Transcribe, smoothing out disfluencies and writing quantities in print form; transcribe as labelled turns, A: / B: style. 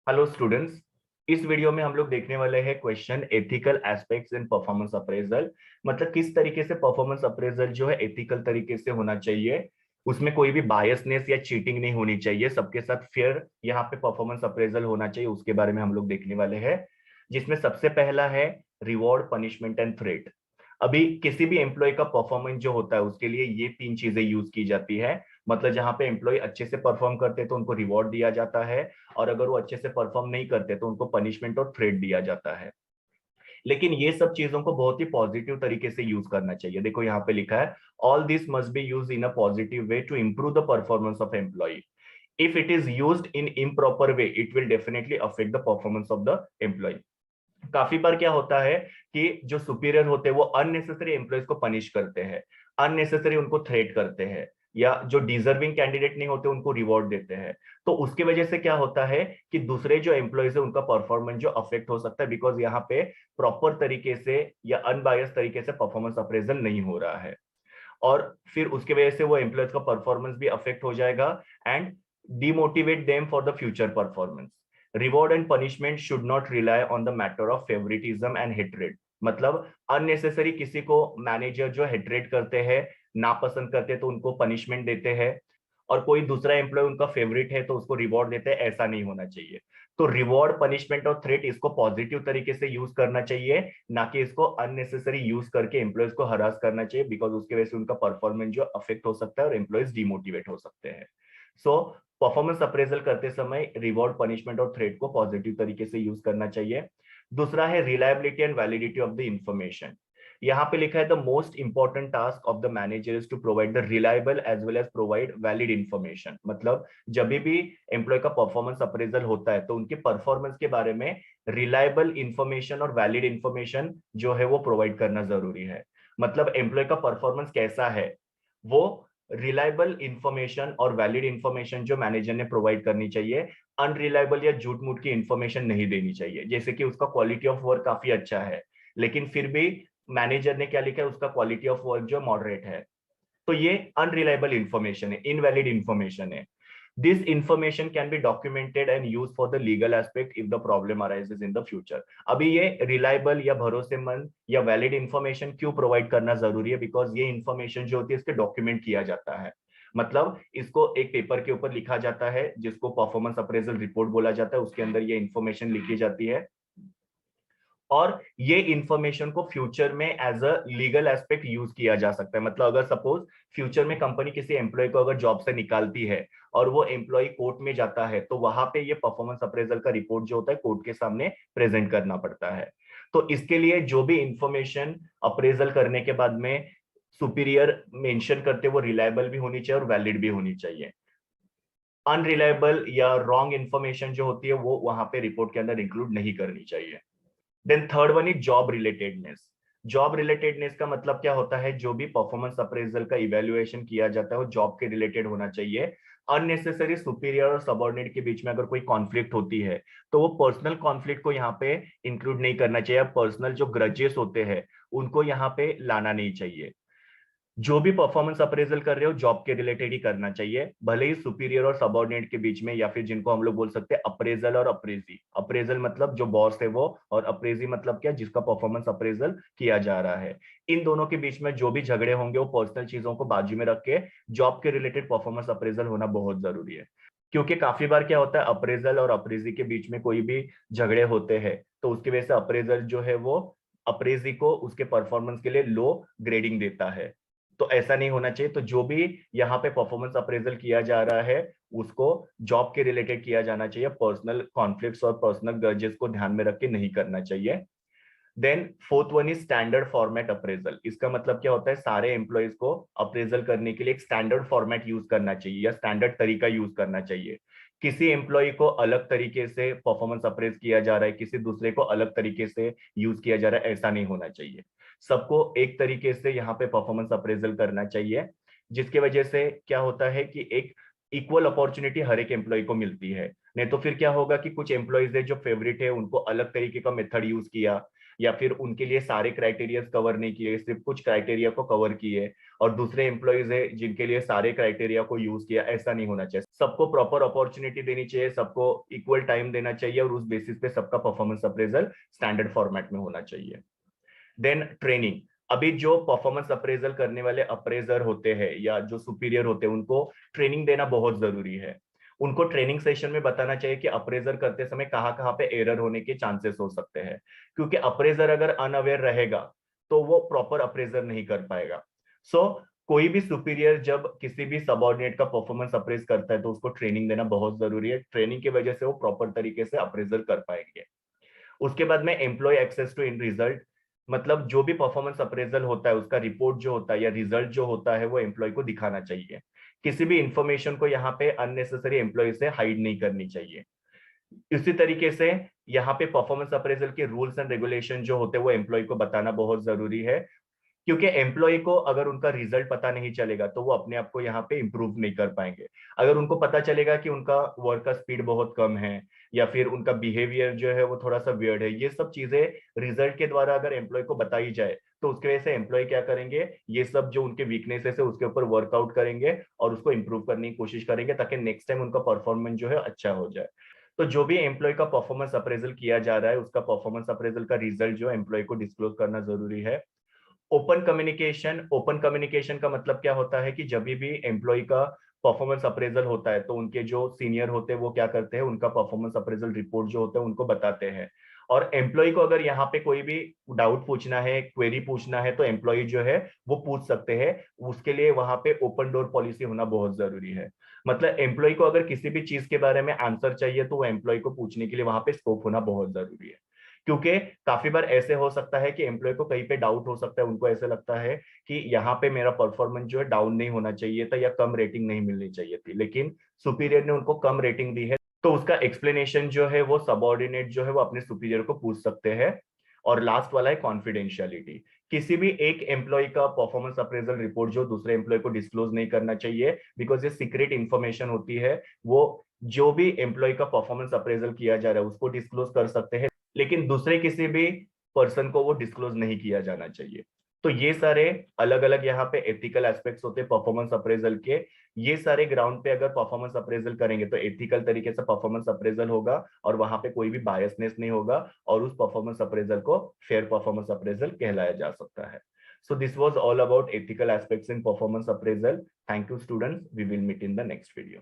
A: Hello students. इस video में हम लोग देखने वाले हैं question ethical aspects in performance appraisal. मतलब किस तरीके से परफॉर्मेंस अप्रेजल जो है एथिकल तरीके से होना चाहिए, उसमें कोई भी बायसनेस या चीटिंग नहीं होनी चाहिए, सबके साथ फेयर यहाँ पे परफॉर्मेंस अप्रेजल होना चाहिए, उसके बारे में हम लोग देखने वाले हैं। जिसमें सबसे पहला है रिवॉर्ड, पनिशमेंट एंड थ्रेट। अभी किसी भी एम्प्लॉय का परफॉर्मेंस जो होता है उसके लिए ये तीन चीजें यूज की जाती है। मतलब जहां पे एम्प्लॉय अच्छे से परफॉर्म करते हैं तो उनको रिवॉर्ड दिया जाता है, और अगर वो अच्छे से परफॉर्म नहीं करते तो उनको पनिशमेंट और थ्रेट दिया जाता है। लेकिन ये सब चीजों को बहुत ही पॉजिटिव तरीके से यूज करना चाहिए। देखो यहाँ पे लिखा है, all this must be use in a positive way to improve the performance of employee. If it is used in improper way it will definitely affect the performance of the employee. काफी बार क्या होता है कि जो superior होते हैं वो अननेसेसरी एम्प्लॉयज को पनिश करते हैं, अननेसेसरी उनको थ्रेट करते हैं, या जो डिजर्विंग कैंडिडेट नहीं होते उनको रिवॉर्ड देते हैं। तो उसकी वजह से क्या होता है कि दूसरे जो एम्प्लॉयज है उनका परफॉर्मेंस जो अफेक्ट हो सकता है, बिकॉज यहाँ पे प्रॉपर तरीके से या अनबायस तरीके से परफॉर्मेंस अप्रेजल नहीं हो रहा है, और फिर उसकी वजह से वो एम्प्लॉयज का परफॉर्मेंस भी अफेक्ट हो जाएगा and demotivate them for the future performance. Reward and punishment should not rely on the matter of favouritism and hatred. मतलब अननेसेसरी किसी को मैनेजर जो हेट्रेड करते हैं, नापसंद करते हैं, तो उनको पनिशमेंट देते हैं, और कोई दूसरा एम्प्लॉय उनका फेवरेट है तो उसको रिवॉर्ड देते हैं, ऐसा नहीं होना चाहिए। तो रिवॉर्ड, पनिशमेंट और थ्रेट इसको पॉजिटिव तरीके से यूज करना चाहिए, ना कि इसको अननेसेसरी यूज करके एम्प्लॉयज को हरास करना चाहिए, बिकॉज उसकी वजह से उनका परफॉर्मेंस जो अफेक्ट हो सकता है और एम्प्लॉयज डिमोटिवेट हो सकते हैं। सो परफॉर्मेंस अप्रेजल करते समय रिवॉर्ड, पनिशमेंट और थ्रेट को पॉजिटिव तरीके से यूज करना चाहिए। दूसरा है reliability and validity of the information. यहाँ पे लिखा है the most important task of the manager is to provide the reliable as well as provide valid information. मतलब जब भी एम्प्लॉय का परफॉर्मेंस अप्रेजल होता है तो उनके परफॉर्मेंस के बारे में रिलायबल इंफॉर्मेशन और वैलिड इंफॉर्मेशन जो है वो प्रोवाइड करना जरूरी है। मतलब एम्प्लॉय का परफॉर्मेंस कैसा है, वो रिलायबल इंफॉर्मेशन और वैलिड इंफॉर्मेशन जो मैनेजर ने प्रोवाइड करनी चाहिए। अनरिलायबल या झूठ मूठ की इंफॉर्मेशन नहीं देनी चाहिए। जैसे कि उसका क्वालिटी ऑफ वर्क काफी अच्छा है, लेकिन फिर भी मैनेजर ने क्या लिखा है, उसका क्वालिटी ऑफ वर्क जो मॉडरेट है, तो ये अनरिलायबल इंफॉर्मेशन है, इनवैलिड इंफॉर्मेशन है। This information can be documented and use for the legal aspect if the problem arises in the future. अभी ये रिलायबल या भरोसेमंद या वैलिड इंफॉर्मेशन क्यों प्रोवाइड करना जरूरी है, बिकॉज ये इंफॉर्मेशन जो होती है इसके डॉक्यूमेंट किया जाता है। मतलब इसको एक पेपर के ऊपर लिखा जाता है जिसको परफॉर्मेंस अप्रेजल रिपोर्ट बोला जाता है, उसके अंदर ये इंफॉर्मेशन लिखी जाती है, और ये इंफॉर्मेशन को फ्यूचर में as a legal aspect use किया जा सकता है। मतलब अगर सपोज फ्यूचर में कंपनी किसी एम्प्लॉय को अगर जॉब से निकालती है और वो एम्प्लॉय कोर्ट में जाता है, तो वहां पे ये परफॉर्मेंस अप्रेजल का रिपोर्ट जो होता है कोर्ट के सामने प्रेजेंट करना पड़ता है। तो इसके लिए जो भी इंफॉर्मेशन अप्रेजल करने के बाद में सुपीरियर मेंशन करते वो रिलायबल भी होनी चाहिए और वैलिड भी होनी चाहिए। अनरिलायबल या रॉन्ग इंफॉर्मेशन जो होती है वो वहां पे रिपोर्ट के अंदर इंक्लूड नहीं करनी चाहिए। Then third one is job relatedness. Job relatedness का मतलब क्या होता है, जो भी परफॉर्मेंस अप्रेजल का इवेल्युएशन किया जाता है वो जॉब के रिलेटेड होना चाहिए। अननेसेसरी सुपीरियर और सबऑर्डिनेट के बीच में अगर कोई कॉन्फ्लिक्ट होती है तो वो पर्सनल कॉन्फ्लिक्ट को यहाँ पे इंक्लूड नहीं करना चाहिए। पर्सनल जो ग्रजेस होते हैं उनको यहाँ पे लाना नहीं चाहिए। जो भी परफॉर्मेंस अप्रेजल कर रहे हो जॉब के रिलेटेड ही करना चाहिए, भले ही सुपीरियर और सबऑर्डिनेट के बीच में, या फिर जिनको हम लोग बोल सकते हैं अप्रेजल और अप्रेजी। अप्रेजल मतलब जो बॉस है वो, और अप्रेजी मतलब क्या, जिसका परफॉर्मेंस अप्रेजल किया जा रहा है। इन दोनों के बीच में जो भी झगड़े होंगे वो पर्सनल चीजों को बाजू में रख के जॉब के रिलेटेड परफॉर्मेंस अप्रेजल होना बहुत जरूरी है। क्योंकि काफी बार क्या होता है, अप्रेजल और अप्रेजी के बीच में कोई भी झगड़े होते हैं तो उसकी वजह से अप्रेजल जो है वो अप्रेजी को उसके परफॉर्मेंस के लिए लो ग्रेडिंग देता है। तो ऐसा नहीं होना चाहिए। तो जो भी यहाँ पे परफॉर्मेंस अप्रेजल किया जा रहा है उसको जॉब के रिलेटेड किया जाना चाहिए, पर्सनल कॉन्फ्लिक्ट्स और पर्सनल ग्रजेस को ध्यान में रख के नहीं करना चाहिए। Then fourth one is standard format appraisal. इसका मतलब क्या होता है, सारे एम्प्लॉयज को अप्रेजल करने के लिए एक स्टैंडर्ड फॉर्मेट यूज करना चाहिए या स्टैंडर्ड तरीका यूज करना चाहिए। किसी एम्प्लॉय को अलग तरीके से परफॉर्मेंस अप्रेज किया जा रहा है, किसी दूसरे को अलग तरीके से यूज किया जा रहा है, ऐसा नहीं होना चाहिए। सबको एक तरीके से यहाँ पे परफॉर्मेंस अप्रेजल करना चाहिए, जिसकी वजह से क्या होता है कि एक इक्वल अपॉर्चुनिटी हर एक एम्प्लॉय को मिलती है। नहीं तो फिर क्या होगा कि कुछ एम्प्लॉयज है जो फेवरेट है उनको अलग तरीके का मेथड यूज किया, या फिर उनके लिए सारे क्राइटेरिया कवर नहीं किए, सिर्फ कुछ क्राइटेरिया को कवर किए, और दूसरे एम्प्लॉयज है जिनके लिए सारे क्राइटेरिया को यूज किया, ऐसा नहीं होना चाहिए। सबको प्रॉपर अपॉर्चुनिटी देनी चाहिए, सबको इक्वल टाइम देना चाहिए, और उस बेसिस पे सबका परफॉर्मेंस अप्रेजल स्टैंडर्ड फॉर्मेट में होना चाहिए। Then training. अभी जो परफॉर्मेंस अप्रेजल करने वाले अप्रेजर होते हैं या जो सुपीरियर होते हैं, उनको ट्रेनिंग देना बहुत जरूरी है। उनको ट्रेनिंग सेशन में बताना चाहिए कि अप्रेजर करते समय कहाँ कहाँ पे एरर होने के चांसेस हो सकते हैं, क्योंकि अप्रेजर अगर अनअवेयर रहेगा तो वो प्रॉपर अप्रेजर नहीं कर पाएगा। सो कोई भी सुपीरियर जब किसी भी सबऑर्डिनेट का परफॉर्मेंस अप्रेज करता है तो उसको ट्रेनिंग देना बहुत जरूरी है। ट्रेनिंग की वजह से वो प्रॉपर तरीके से अप्रेजल कर पाएंगे। उसके बाद में employee access to in result, मतलब जो भी परफॉर्मेंस अप्रेजल होता है उसका रिपोर्ट जो होता है या रिजल्ट जो होता है वो एम्प्लॉय को दिखाना चाहिए। किसी भी इंफॉर्मेशन को यहाँ पे अननेसेसरी एम्प्लॉय से हाइड नहीं करनी चाहिए। इसी तरीके से यहाँ पे परफॉर्मेंस अप्रेजल के रूल्स एंड रेगुलेशन जो होते हैं वो एम्प्लॉय को बताना बहुत जरूरी है, क्योंकि एम्प्लॉय को अगर उनका रिजल्ट पता नहीं चलेगा तो वो अपने आप को यहाँ पे इंप्रूव नहीं कर पाएंगे। अगर उनको पता चलेगा कि उनका वर्क का स्पीड बहुत कम है या फिर उनका बिहेवियर जो है वो थोड़ा सा वियर्ड है, ये सब चीजें रिजल्ट के द्वारा अगर एम्प्लॉय को बताई जाए तो उसकी वजह से एम्प्लॉय क्या करेंगे, ये सब जो उनके वीकनेसेस है उसके ऊपर वर्कआउट करेंगे और उसको इंप्रूव करने की कोशिश करेंगे, ताकि नेक्स्ट टाइम उनका परफॉर्मेंस जो है अच्छा हो जाए। तो जो भी एम्प्लॉय का परफॉर्मेंस अप्रेजल किया जा रहा है उसका परफॉर्मेंस अप्रेजल का रिजल्ट जो एम्प्लॉय को डिस्क्लोज करना जरूरी है। ओपन कम्युनिकेशन का मतलब क्या होता है कि जब भी एम्प्लॉय का परफॉर्मेंस अप्रेजल होता है तो उनके जो सीनियर होते हैं वो क्या करते हैं, उनका परफॉर्मेंस अप्रेजल रिपोर्ट जो होता है उनको बताते हैं। और एम्प्लॉय को अगर यहाँ पे कोई भी डाउट पूछना है, क्वेरी पूछना है, तो एम्प्लॉय जो है वो पूछ सकते हैं। उसके लिए वहां पे ओपन डोर पॉलिसी होना बहुत जरूरी है। मतलब एम्प्लॉय को अगर किसी भी चीज के बारे में आंसर चाहिए तो वो एम्प्लॉय को पूछने के लिए वहां पे स्कोप होना बहुत जरूरी है। क्योंकि काफी बार ऐसे हो सकता है कि एम्प्लॉय को कहीं पे डाउट हो सकता है, उनको ऐसे लगता है कि यहाँ पे मेरा परफॉर्मेंस जो है डाउन नहीं होना चाहिए था या कम रेटिंग नहीं मिलनी चाहिए थी, लेकिन सुपीरियर ने उनको कम रेटिंग दी है, तो उसका एक्सप्लेनेशन जो है वो सबऑर्डिनेट जो है वो अपने सुपीरियर को पूछ सकते हैं। और लास्ट वाला है कॉन्फिडेंशियलिटी। किसी भी एक एम्प्लॉय का परफॉर्मेंस अप्रेजल रिपोर्ट जो दूसरे एम्प्लॉय को डिस्क्लोज नहीं करना चाहिए, बिकॉज ये सीक्रेट इंफॉर्मेशन होती है। वो जो भी एम्प्लॉय का परफॉर्मेंस अप्रेजल किया जा रहा है उसको डिस्क्लोज कर सकते हैं, लेकिन दूसरे किसी भी पर्सन को वो डिस्क्लोज नहीं किया जाना चाहिए। तो ये सारे अलग अलग यहाँ पे एथिकल एस्पेक्ट्स होते हैं परफॉर्मेंस अप्रेजल के। ये सारे ग्राउंड पे अगर परफॉर्मेंस अप्रेजल करेंगे तो एथिकल तरीके से परफॉर्मेंस अप्रेजल होगा और वहां पे कोई भी बायसनेस नहीं होगा, और उस परफॉर्मेंस अप्रेजल को फेयर परफॉर्मेंस अप्रेजल कहलाया जा सकता है। So this was all about ethical aspects in performance appraisal. Thank you, students. We will meet in the next video.